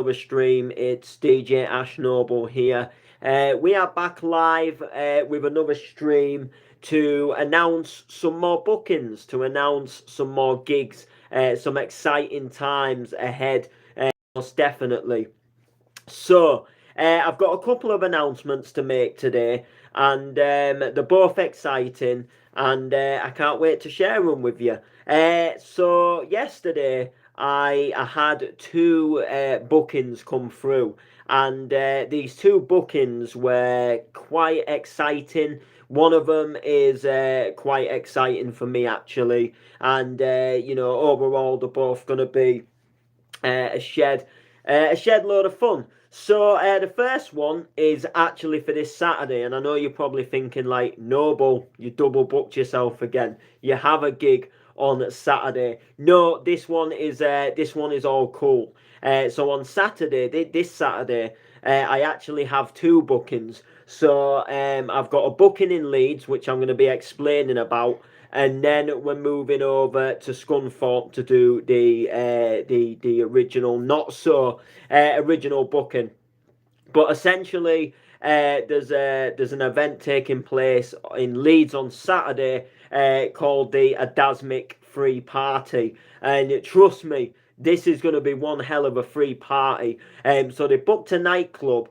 another stream. It's DJ Ash Noble here. We are back live with another stream to announce some more bookings, to announce some more gigs, some exciting times ahead, most definitely. So, I've got a couple of announcements to make today, and they're both exciting, and I can't wait to share them with you. So, yesterday I had two bookings come through, and these two bookings were quite exciting. One of them is quite exciting for me, actually, and overall, they're both going to be a shed load of fun. So the first one is actually for this Saturday, and I know you're probably thinking like, Noble, you double booked yourself again. You have a gig on Saturday. No, this one is all cool. So on Saturday, this Saturday, I actually have two bookings. So I've got a booking in Leeds, which I'm going to be explaining about, and then we're moving over to Scunthorpe to do the original, not so original booking. But essentially, there's an event taking place in Leeds on Saturday called the Adasmic Free Party, and trust me, this is going to be one hell of a free party. So they booked a nightclub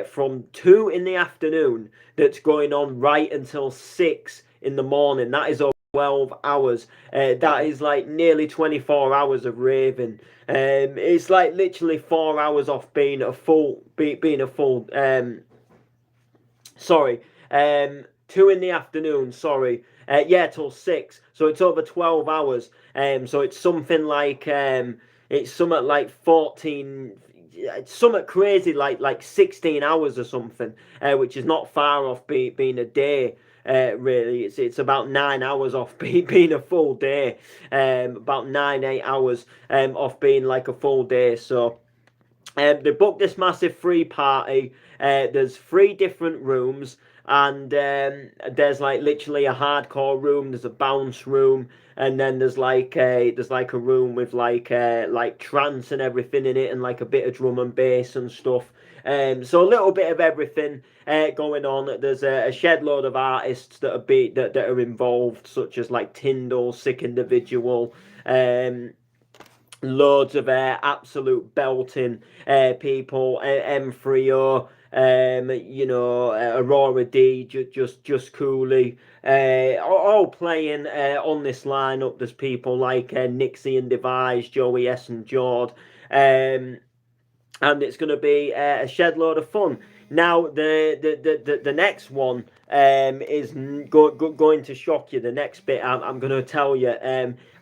from 2 in the afternoon that's going on right until 6 in the morning. That is over 12 hours. That is like nearly 24 hours of raving. It's like literally 4 hours off being a full. Sorry, 2 in the afternoon. Sorry, yeah, till 6. So it's over 12 hours. So it's something like 14. It's something crazy like 16 hours or something, which is not far off being a day. Really, it's about 9 hours off being a full day. About 9 8 hours off being like a full day. So they booked this massive free party. There's 3 different rooms, and there's like literally a hardcore room. There's a bounce room, and then there's like a room with like trance and everything in it, and like a bit of drum and bass and stuff. So a little bit of everything going on. There's a shed load of artists that are involved, such as like Tyndall, Sick Individual, loads of absolute belting people, M3O, Aurora D, just Cooley, all playing on this lineup. There's people like Nixie and Devise, Joey S and Jord, and it's going to be a shed load of fun. Now, the next one is going to shock you. The next bit I'm going to tell you.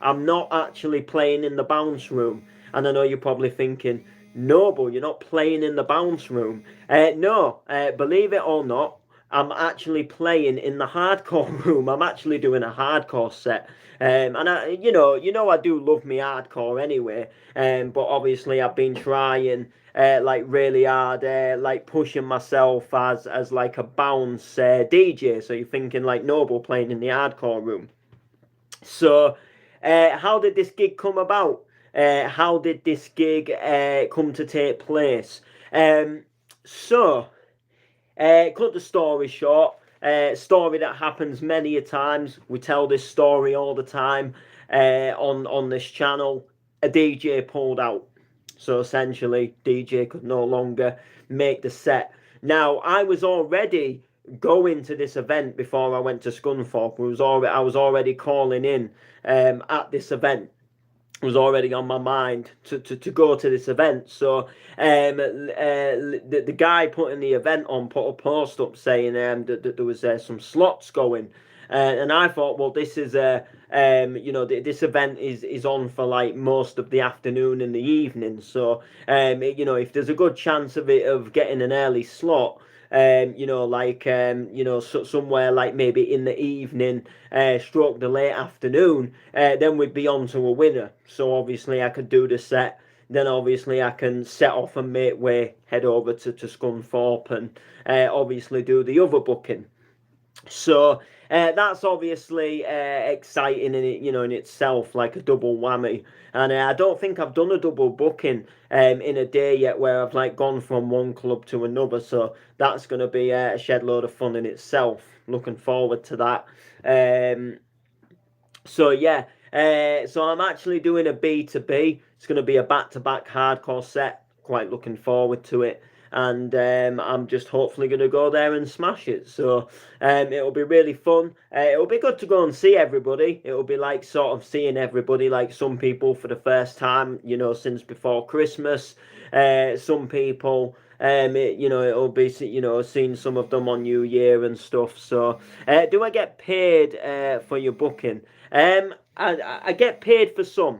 I'm not actually playing in the bounce room, and I know you're probably thinking, Noble, you're not playing in the bounce room. No, believe it or not, I'm actually playing in the hardcore room. I'm actually doing a hardcore set. And I do love me hardcore anyway. But obviously I've been trying like really hard, like pushing myself as like a bounce DJ. So you're thinking like Noble playing in the hardcore room. So, how did this gig come about? How did this gig come to take place? So, cut the story short. Story that happens many a times. We tell this story all the time on this channel. A DJ pulled out, so essentially DJ could no longer make the set. Now I was already going to this event before I went to Scunthorpe. I was already calling in at this event. Was already on my mind to go to this event. So the guy putting the event on put a post up saying that there was some slots going. And I thought, well, this is this event is on for like most of the afternoon and the evening. So if there's a good chance of getting an early slot, somewhere like maybe in the evening, stroke the late afternoon, then we'd be on to a winner. So obviously I could do the set. Then obviously I can set off and make way, head over to Scunthorpe and obviously do the other booking. So that's obviously exciting in it, in itself, like a double whammy. And I don't think I've done a double booking in a day yet, where I've like gone from one club to another. So that's going to be a shed load of fun in itself. Looking forward to that. Um, so yeah, so I'm actually doing a B2B. It's going to be a back-to-back hardcore set. Quite looking forward to it, and I'm just hopefully going to go there and smash it. So it'll be really fun. It'll be good to go and see everybody. It'll be like sort of seeing everybody, like some people for the first time, since before Christmas. Some people. It'll be, seeing some of them on New Year and stuff. So, do I get paid for your booking? I get paid for some.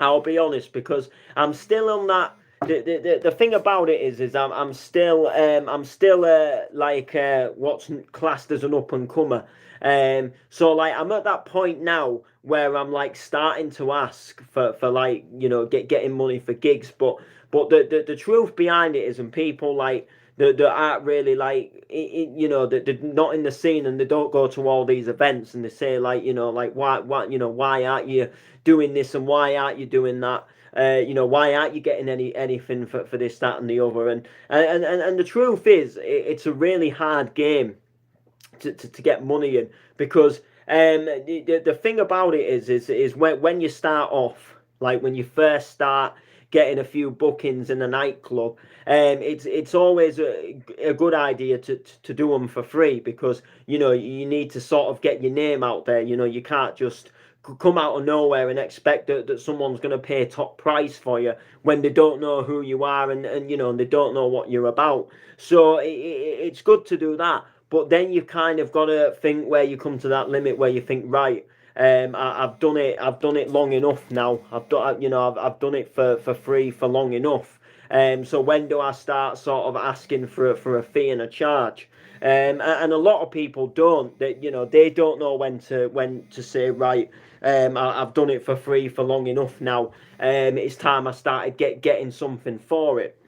I'll be honest, because I'm still on that. The thing about it is I'm still like what's classed as an up and comer. So like I'm at that point now where I'm like starting to ask for like getting money for gigs, but the truth behind it is, and people like that aren't really like that they're not in the scene and they don't go to all these events, and they say like like why aren't you doing this and why aren't you doing that, why aren't you getting anything for this, that, and the other, and the truth is, it's a really hard game to get money in, because the thing about it is when you start off, like when you first start getting a few bookings in a nightclub, it's always a good idea to do them for free, because you need to sort of get your name out there. You can't just come out of nowhere and expect that someone's going to pay top price for you when they don't know who you are, and they don't know what you're about. So it's good to do that, but then you kind of got to think where you come to that limit where you think, right, I've done it. I've done it long enough now. I've done it for free for long enough. So when do I start sort of asking for a fee and a charge? And a lot of people don't. They don't know when to say, right. I've done it for free for long enough now. It's time I started getting something for it.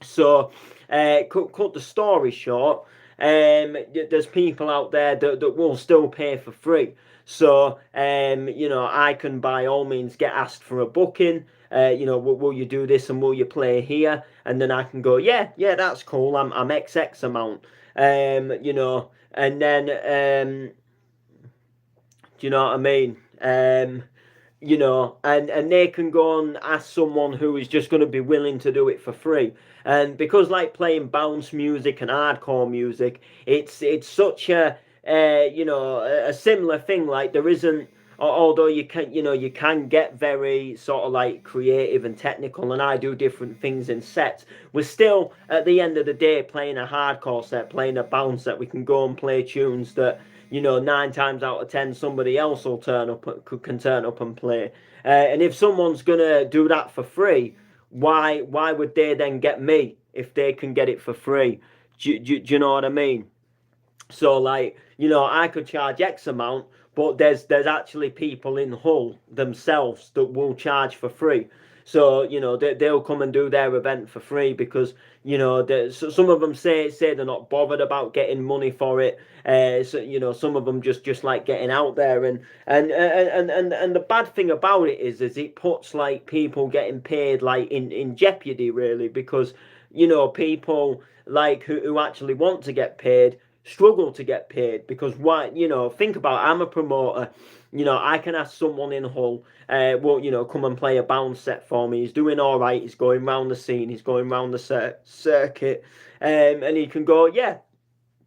So, cut the story short, there's people out there that will still pay for free. So, I can by all means get asked for a booking. Will you do this and will you play here? And then I can go, yeah, that's cool. I'm XX amount. And then, do you know what I mean? And they can go and ask someone who is just going to be willing to do it for free. And because like playing bounce music and hardcore music, it's such a similar thing. Like there isn't, although you can get very sort of like creative and technical, and I do different things in sets. We're still at the end of the day playing a hardcore set, playing a bounce set. We can go and play tunes that 9 times out of 10 somebody else will can turn up and play. And if someone's gonna do that for free, why would they then get me if they can get it for free? Do you know what I mean? So like, I could charge X amount, but there's actually people in Hull themselves that will charge for free. So they'll come and do their event for free, because some of them say they're not bothered about getting money for it. So some of them just like getting out there, and the bad thing about it is it puts like people getting paid like in jeopardy, really, because people like who actually want to get paid struggle to get paid, because why? Think about it, I'm a promoter. I can ask someone in Hull, come and play a bounce set for me. He's doing all right. He's going round the scene. He's going round the circuit, and he can go, yeah,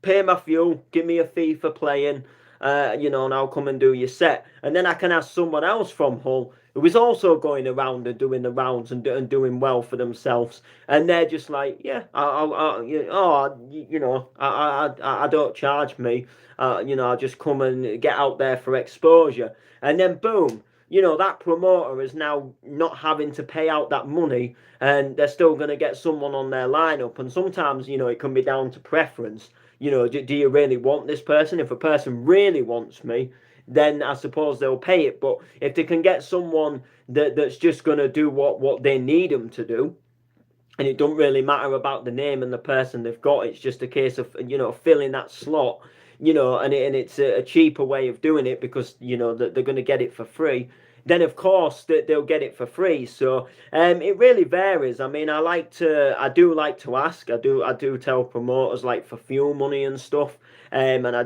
pay my fuel, give me a fee for playing, and I'll come and do your set. And then I can ask someone else from Hull who is also going around and doing the rounds and doing well for themselves, and they're just like, yeah, I don't charge me, I'll just come and get out there for exposure, and then boom. That promoter is now not having to pay out that money, and they're still going to get someone on their lineup. And sometimes, it can be down to preference. Do you really want this person? If a person really wants me, then I suppose they'll pay it. But if they can get someone that's just going to do what they need them to do, and it don't really matter about the name and the person they've got, it's just a case of filling that slot. you know, and it's a cheaper way of doing it because, you know, that they're going to get it for free, then of course they'll get it for free. So it really varies. I mean, I do like to ask. I do tell promoters like for fuel money and stuff. And I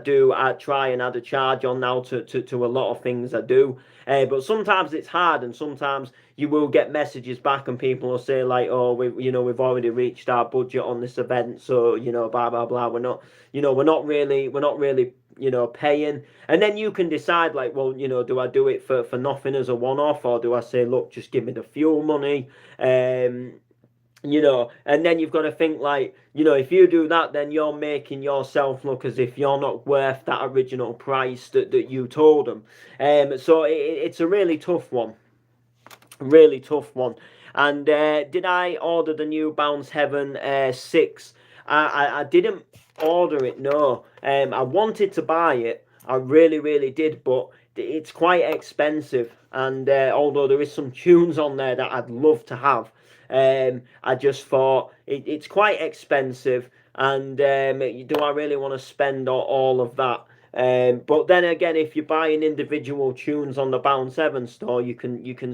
try and add a charge on now to a lot of things I do. But sometimes it's hard, and sometimes you will get messages back, and people will say like, "Oh, we've already reached our budget on this event, so you know, blah blah blah. We're not really paying." And then you can decide like, well, do I do it for nothing as a one-off, or do I say, look, just give me the fuel money? And then you've got to think like, if you do that, then you're making yourself look as if you're not worth that original price that you told them. So it's a really tough one. Really tough one. And did I order the new Bounce Heaven 6? I didn't order it, no. I wanted to buy it. I really, really did, but it's quite expensive. And although there is some tunes on there that I'd love to have, I just thought it's quite expensive. And do I really want to spend all of that? But then again, if you're buying individual tunes on the Bounce Heaven store, you can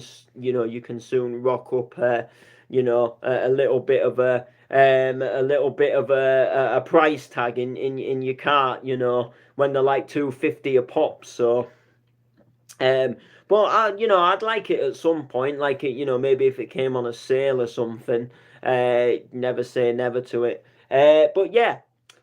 soon rock up a little bit of a price tag in your cart, when they're like 250 a pop. So but I'd like it at some point, like it, maybe if it came on a sale or something. Never say never to it. But yeah,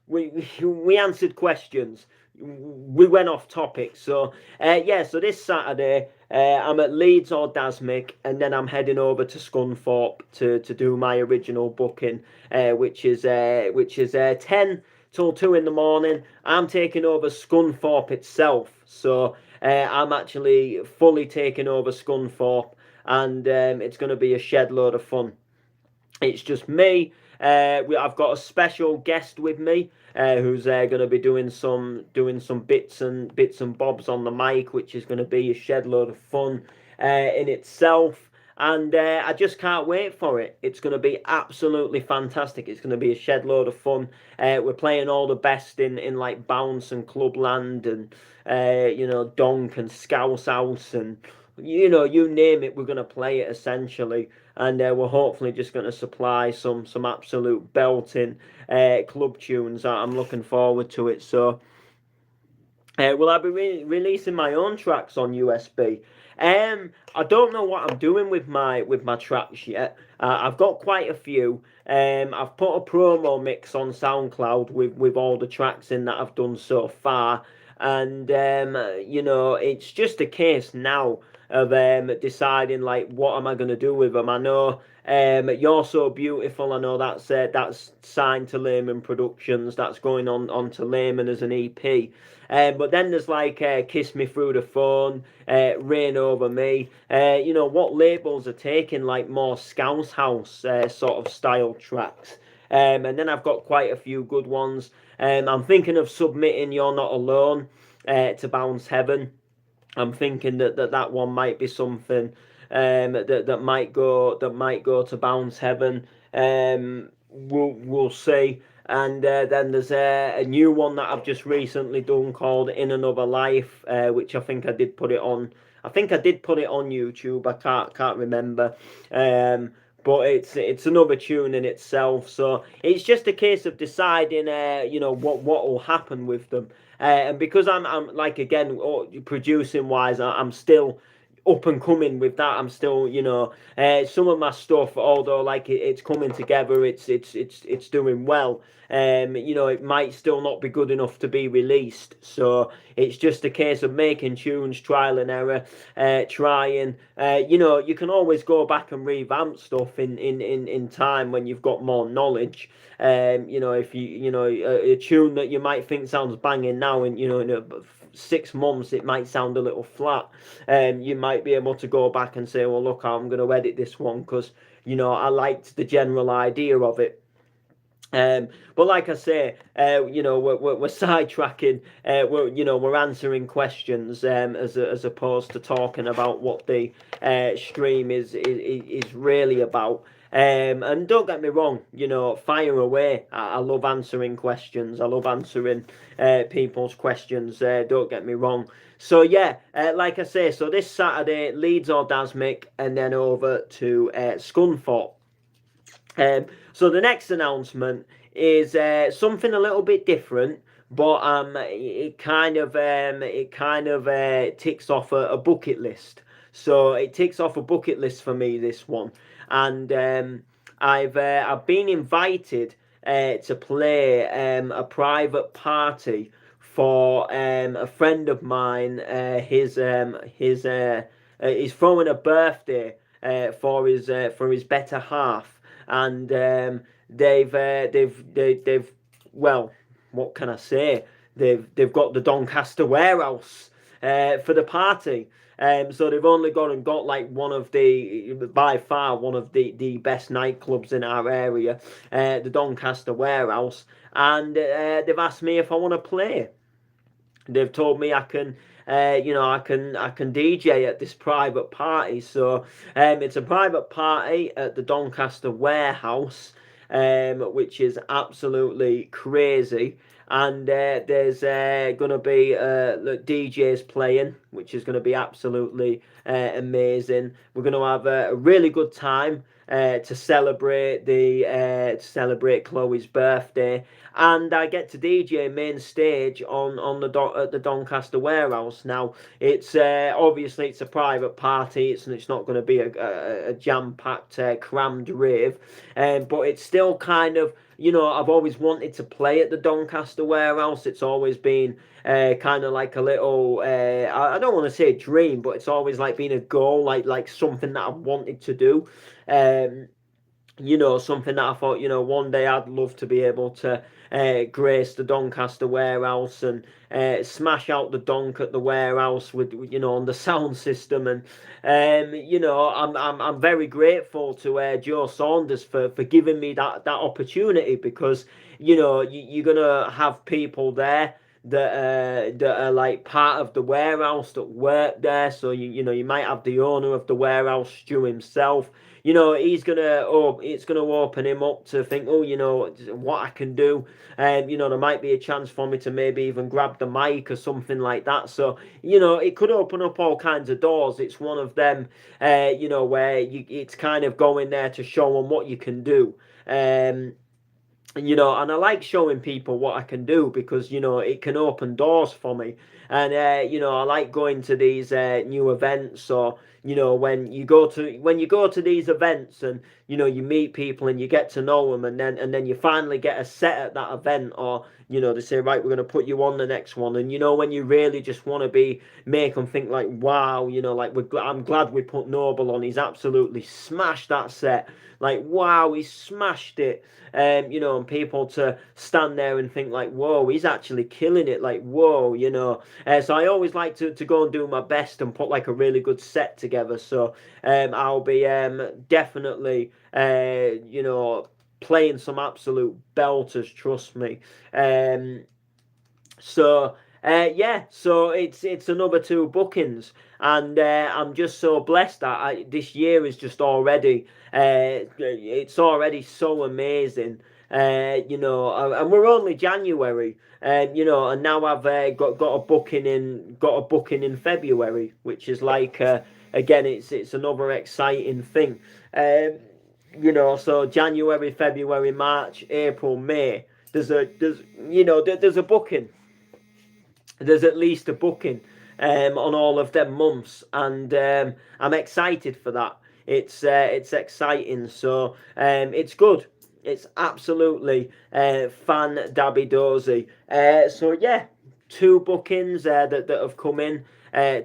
we answered questions. We went off topic. So so this Saturday I'm at Leeds or Dasmic, and then I'm heading over to Scunthorpe to do my original booking, which is 10 till 2 in the morning. I'm taking over Scunthorpe itself. So I'm actually fully taking over Scunthorpe, and it's going to be a shed load of fun. It's just me. I've got a special guest with me who's going to be doing some bits and bobs on the mic, which is going to be a shed load of fun in itself. And I just can't wait for it. It's going to be absolutely fantastic. It's going to be a shed load of fun. We're playing all the best in like Bounce and Clubland and Donk and Scouse House, and you name it, we're going to play it essentially. And we're hopefully just going to supply some absolute belting club tunes. I'm looking forward to it. So will I be releasing my own tracks on USB? I don't know what I'm doing with my tracks yet. I've got quite a few. I've put a promo mix on SoundCloud with all the tracks in that I've done so far, and it's just a case now of deciding like what am I going to do with them. I know You're So Beautiful. I know that's signed to Layman Productions. That's going on to Layman as an EP. But then there's like Kiss Me Through the Phone, Rain Over Me. What labels are taking like more Scouse House sort of style tracks. And then I've got quite a few good ones. I'm thinking of submitting You're Not Alone to Bounce Heaven. I'm thinking that one might be something that might go to Bounce Heaven. We'll see. And then there's a new one that I've just recently done called In Another Life, which I think I did put it on. I think I did put it on YouTube. I can't remember. But it's another tune in itself. So it's just a case of deciding, what will happen with them. And because I'm like, again, producing wise, I'm still up and coming with that. I'm still, some of my stuff, although like it's coming together, it's doing well. It might still not be good enough to be released. So it's just a case of making tunes, trial and error, trying. You can always go back and revamp stuff in time when you've got more knowledge. If a tune that you might think sounds banging now, and in 6 months it might sound a little flat. You might be able to go back and say, well, look, I'm going to edit this one because I liked the general idea of it. But like I say, we're sidetracking. We're answering questions as opposed to talking about what the stream is really about. And don't get me wrong, you know, fire away. I love answering questions. I love answering people's questions. Don't get me wrong. So yeah, like I say, so this Saturday, Leeds Orgasmic, and then over to Scunthorpe. So the next announcement is something a little bit different, but it kind of ticks off a bucket list. So it ticks off a bucket list for me, this one, and I've been invited to play a private party for a friend of mine. He's throwing a birthday for his better half, and they've well, what can I say? They've got the Doncaster Warehouse for the party. So they've only gone and got like by far one of the best nightclubs in our area, the Doncaster Warehouse, and they've asked me if I want to play. They've told me I can, I can DJ at this private party. So it's a private party at the Doncaster Warehouse, which is absolutely crazy. And there's going to be DJs playing, which is going to be absolutely amazing. We're going to have a really good time to celebrate Chloe's birthday, and I get to DJ main stage on at the Doncaster Warehouse. Now it's obviously it's a private party. It's not going to be a jam packed crammed rave, but it's still kind of, I've always wanted to play at the Doncaster Warehouse. It's always been kind of like a little I don't want to say dream, but it's always like been a goal, like something that I've wanted to do. Something that I thought, one day I'd love to be able to grace the Doncaster Warehouse and smash out the donk at the warehouse with on the sound system. And I'm very grateful to Joe Saunders for giving me that opportunity, because you're gonna have people there that are like part of the warehouse that work there. So you might have the owner of the warehouse, Stu himself. It's gonna open him up to think, what I can do. There might be a chance for me to maybe even grab the mic or something like that. So it could open up all kinds of doors. It's one of them, where it's kind of going there to show them what you can do. And I like showing people what I can do, because it can open doors for me. And I like going to these new events, or when you go to these events, and you meet people and you get to know them, and then you finally get a set at that event, or they say, right, we're going to put you on the next one. And when you really just want to make them think like, wow, like I'm glad we put Noble on. He's absolutely smashed that set. Like, wow, he smashed it. And people to stand there and think like, whoa, he's actually killing it. Like, whoa, so I always like to go and do my best and put like a really good set together. So I'll be definitely playing some absolute belters, trust me. So it's another two bookings, and I'm just so blessed that this year is just already it's already so amazing. And we're only January, and now I've got a booking in February, which is like again, it's another exciting thing. So January, February, March, April, May. There's a booking. There's at least a booking on all of them months, and I'm excited for that. It's exciting, so it's good. It's absolutely fan dabby dozy. So yeah, two bookings that have come in,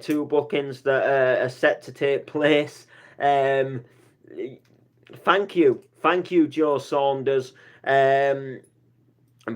two bookings that are set to take place. Thank you, Joe Saunders. And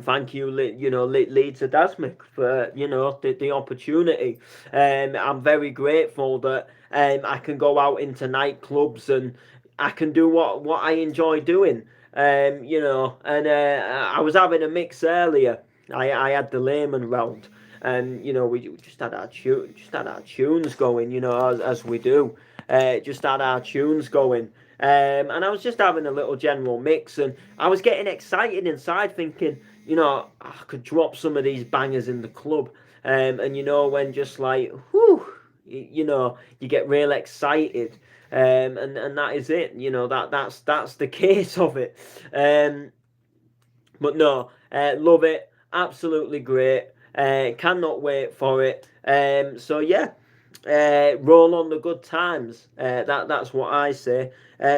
thank you, Leeds Adasmic, for the opportunity. I'm very grateful that I can go out into nightclubs and I can do what I enjoy doing. And I was having a mix earlier. I had the layman round, and we just had our tunes going, as we do. Just had our tunes going. And I was just having a little general mix, and I was getting excited inside, thinking, you know, I could drop some of these bangers in the club. And you know, when just like, whew, you know, you get real excited. And that is it. You know, that's the case of it. But no, love it. Absolutely great. Cannot wait for it. So yeah, roll on the good times. That's what I say.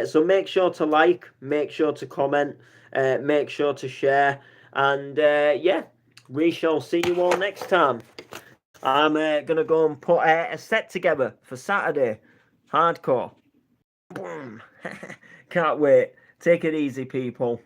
So make sure to like, make sure to comment, make sure to share, and yeah, we shall see you all next time. I'm gonna go and put a set together for Saturday. Hardcore. Boom. Can't wait. Take it easy, people.